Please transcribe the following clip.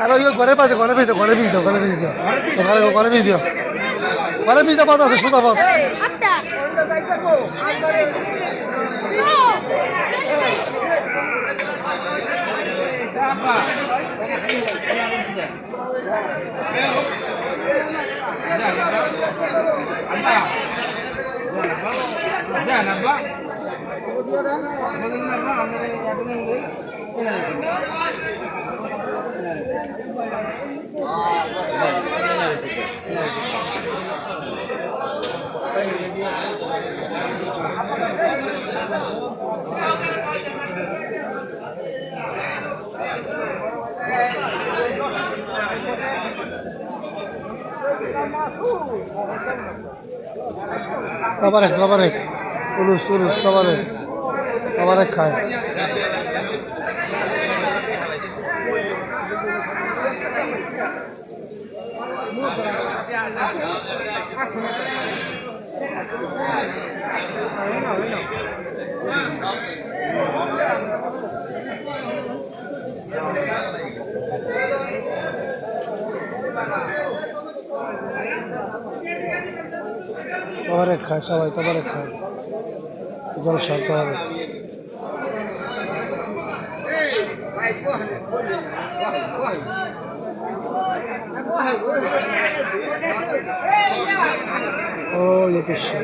আর ওই ঘরে পাশে ঘরে ভিজতে ঘরে ভিজতে ঘরে ভিজতে ঘরে ভিজ দিও ঘরে ভিজতে পাত আছে সুতা পাত kabarek ulus kabarek খায় kabarek খায় সবাই kabarek খায় জলসা করে ও ये पीछे